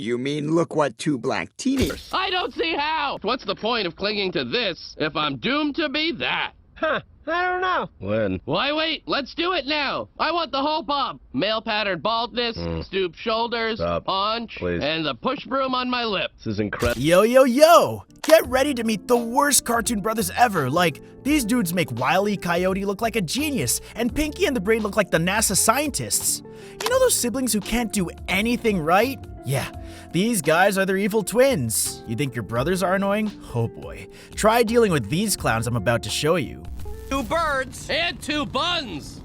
You mean look what two black teenagers... I don't see how! What's the point of clinging to this if I'm doomed to be that? Huh, I don't know. When? Why wait? Let's do it now. I want the whole bob. Male pattern baldness, stooped shoulders, Stop. paunch, Please. and the push broom on my lip. This is incredible. Yo, yo, yo! Get ready to meet the worst cartoon brothers ever. Like, these dudes make Wile E. Coyote look like a genius, and Pinky and the Brain look like the NASA scientists. You know those siblings who can't do anything right? Yeah, these guys are their evil twins. You think your brothers are annoying? Oh boy. Try dealing with these clowns I'm about to show you. 2 birds. And 2 buns!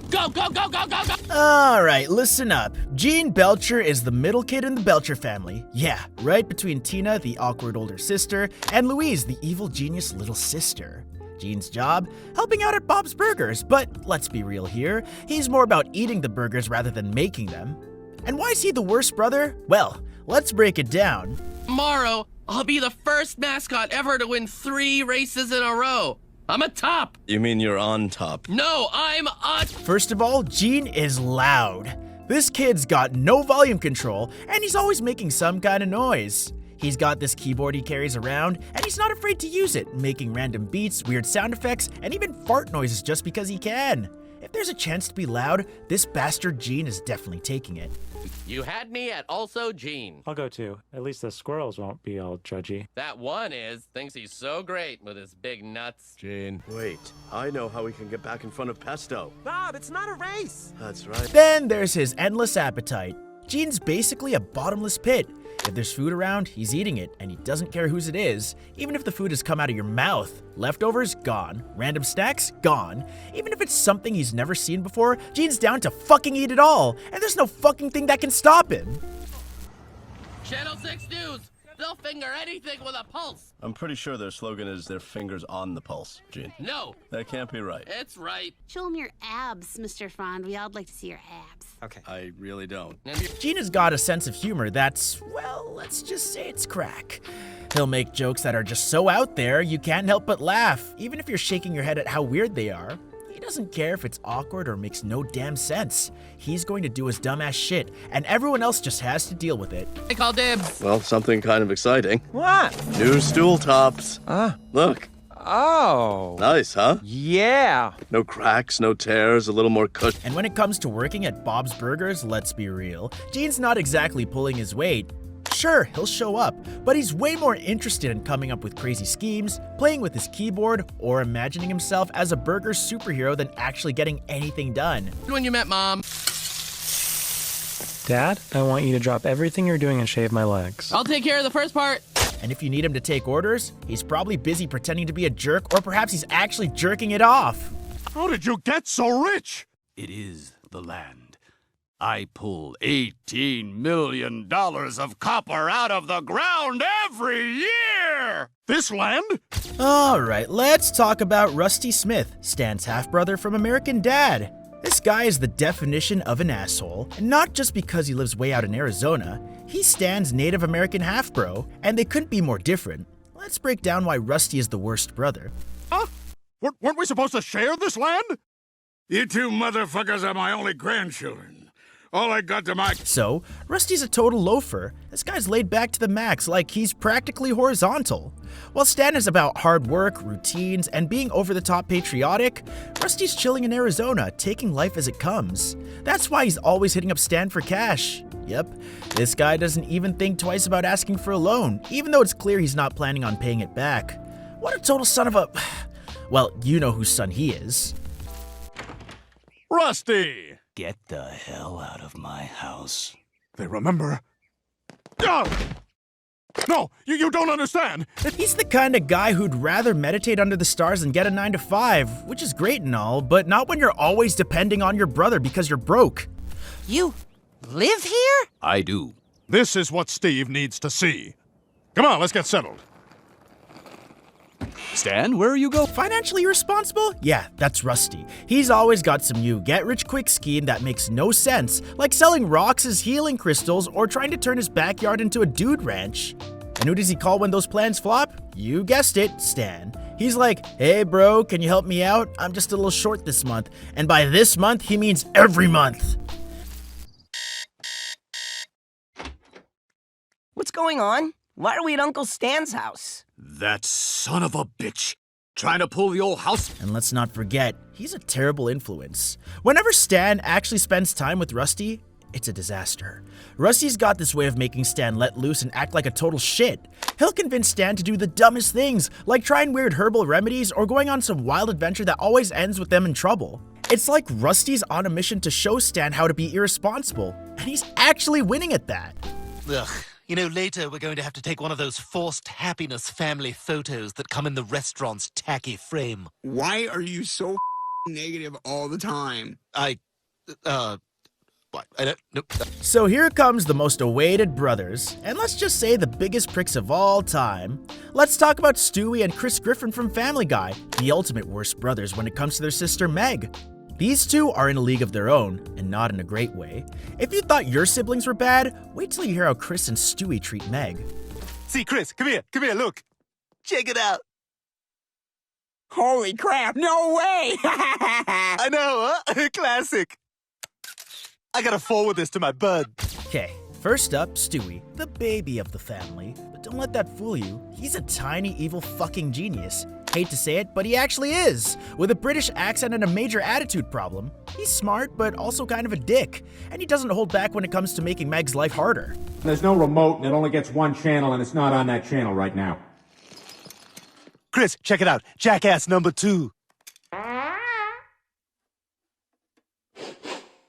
Go, go, go, go, go, go! Alright, listen up. Gene Belcher is the middle kid in the Belcher family. Yeah, right between Tina, the awkward older sister, and Louise, the evil genius little sister. Gene's job? Helping out at Bob's Burgers, but let's be real here. He's more about eating the burgers rather than making them. And why is he the worst brother? Well, let's break it down. Tomorrow, I'll be the first mascot ever to win 3 races in a row. I'm a top. You mean you're on top? No, I'm on. First of all, Gene is loud. This kid's got no volume control, and he's always making some kind of noise. He's got this keyboard he carries around, and he's not afraid to use it, making random beats, weird sound effects, and even fart noises just because he can. If there's a chance to be loud, this bastard Gene is definitely taking it. You had me at also Gene. I'll go too. At least the squirrels won't be all judgy. That one thinks he's so great with his big nuts. Gene. Wait, I know how we can get back in front of Pesto. Bob, it's not a race. That's right. Then there's his endless appetite. Gene's basically a bottomless pit. If there's food around, he's eating it, and he doesn't care whose it is, even if the food has come out of your mouth. Leftovers, gone. Random snacks, gone. Even if it's something he's never seen before, Gene's down to fucking eat it all, and there's no fucking thing that can stop him. Channel 6 News. They'll finger anything with a pulse. I'm pretty sure their slogan is their fingers on the pulse, Gene. No, That can't be right. it's right. Show him your abs, Mr. Fond. We all like to see your abs. Okay. I really don't. Gene has got a sense of humor that's, well, let's just say it's crack. He'll make jokes that are just so out there you can't help but laugh, even if you're shaking your head at how weird they are. He doesn't care if it's awkward or makes no damn sense. He's going to do his dumbass shit, and everyone else just has to deal with it. I call dibs. Well, something kind of exciting. What? New stool tops. Look. Oh. Nice, huh? Yeah. No cracks, no tears, a little more cushion. And when it comes to working at Bob's Burgers, let's be real, Gene's not exactly pulling his weight. Sure, he'll show up, but he's way more interested in coming up with crazy schemes, playing with his keyboard, or imagining himself as a burger superhero than actually getting anything done. When you met Mom, Dad, I want you to drop everything you're doing and shave my legs. I'll take care of the first part. And if you need him to take orders, he's probably busy pretending to be a jerk, or perhaps he's actually jerking it off. How did you get so rich? It is the land. I pull $18 million of copper out of the ground every year! This land? Alright, let's talk about Rusty Smith, Stan's half-brother from American Dad. This guy is the definition of an asshole, and not just because he lives way out in Arizona. He's Stan's Native American half-bro, and they couldn't be more different. Let's break down why Rusty is the worst brother. Huh? Weren't we supposed to share this land? You two motherfuckers are my only grandchildren. All I got to my... So, Rusty's a total loafer. This guy's laid back to the max, like he's practically horizontal. While Stan is about hard work, routines, and being over-the-top patriotic, Rusty's chilling in Arizona, taking life as it comes. That's why he's always hitting up Stan for cash. Yep, this guy doesn't even think twice about asking for a loan, even though it's clear he's not planning on paying it back. What a total son of a... Well, you know whose son he is. Rusty! Get the hell out of my house. They remember. No, you don't understand. He's the kind of guy who'd rather meditate under the stars than get a 9-to-5, which is great and all, but not when you're always depending on your brother because you're broke. You live here? I do. This is what Steve needs to see. Come on, let's get settled. Stan, where are you going? Financially irresponsible? Yeah, that's Rusty. He's always got some new get-rich-quick scheme that makes no sense, like selling rocks as healing crystals or trying to turn his backyard into a dude ranch. And who does he call when those plans flop? You guessed it, Stan. He's like, hey bro, can you help me out? I'm just a little short this month. And by this month, he means every month. going on? Why are we at Uncle Stan's house? That son of a bitch. Trying to pull the old house. And let's not forget, he's a terrible influence. Whenever Stan actually spends time with Rusty, it's a disaster. Rusty's got this way of making Stan let loose and act like a total shit. He'll convince Stan to do the dumbest things, like trying weird herbal remedies or going on some wild adventure that always ends with them in trouble. It's like Rusty's on a mission to show Stan how to be irresponsible, and he's actually winning at that. Ugh. You know, later we're going to have to take one of those forced happiness family photos that come in the restaurant's tacky frame. Why are you so negative all the time? What? I don't know. So here comes the most awaited brothers, and let's just say the biggest pricks of all time. Let's talk about Stewie and Chris Griffin from Family Guy, the ultimate worst brothers when it comes to their sister Meg. These two are in a league of their own, and not in a great way. If you thought your siblings were bad, wait till you hear how Chris and Stewie treat Meg. See, Chris, come here, look. Check it out. Holy crap, no way! I know, huh? Classic. I gotta forward this to my bud. Okay, first up, Stewie, the baby of the family. But don't let that fool you. He's a tiny, evil fucking genius. Hate to say it, but he actually is. With a British accent and a major attitude problem. He's smart, but also kind of a dick. And he doesn't hold back when it comes to making Meg's life harder. There's no remote, and it only gets one channel, and it's not on that channel right now. Chris, check it out. Jackass number 2.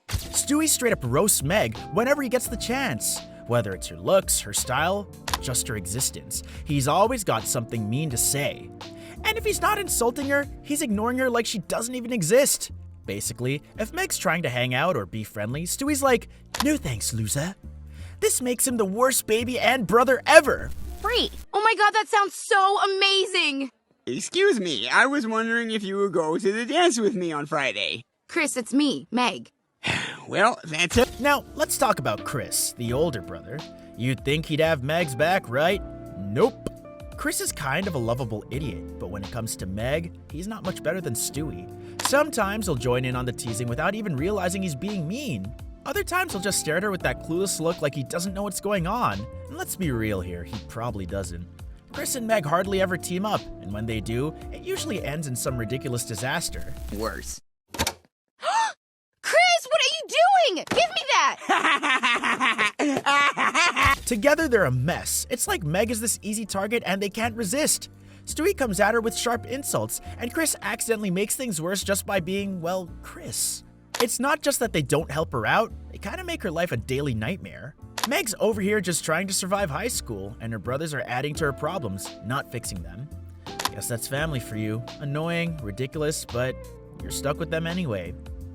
Stewie straight up roasts Meg whenever he gets the chance. Whether it's her looks, her style, just her existence. He's always got something mean to say. And if he's not insulting her, he's ignoring her like she doesn't even exist. Basically, if Meg's trying to hang out or be friendly, Stewie's like, no thanks, loser. This makes him the worst baby and brother ever. Free. Oh my god, that sounds so amazing! Excuse me, I was wondering if you would go to the dance with me on Friday. Chris, it's me, Meg. Well, that's it. Now, let's talk about Chris, the older brother. You'd think he'd have Meg's back, right? Nope. Chris is kind of a lovable idiot, but when it comes to Meg, he's not much better than Stewie. Sometimes he'll join in on the teasing without even realizing he's being mean. Other times he'll just stare at her with that clueless look like he doesn't know what's going on. And let's be real here, he probably doesn't. Chris and Meg hardly ever team up, and when they do, it usually ends in some ridiculous disaster. Worse. Chris, what are you doing? Give me that! Together they're a mess. It's like Meg is this easy target and they can't resist. Stewie comes at her with sharp insults, and Chris accidentally makes things worse just by being, well, Chris. It's not just that they don't help her out, they kind of make her life a daily nightmare. Meg's over here just trying to survive high school, and her brothers are adding to her problems, not fixing them. Guess that's family for you. Annoying, ridiculous, but you're stuck with them anyway.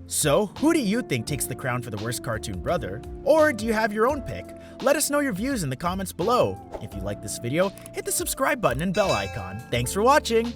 So, who do you think takes the crown for the worst cartoon brother? Or do you have your own pick? Let us know your views in the comments below. If you like this video, hit the subscribe button and bell icon. Thanks for watching!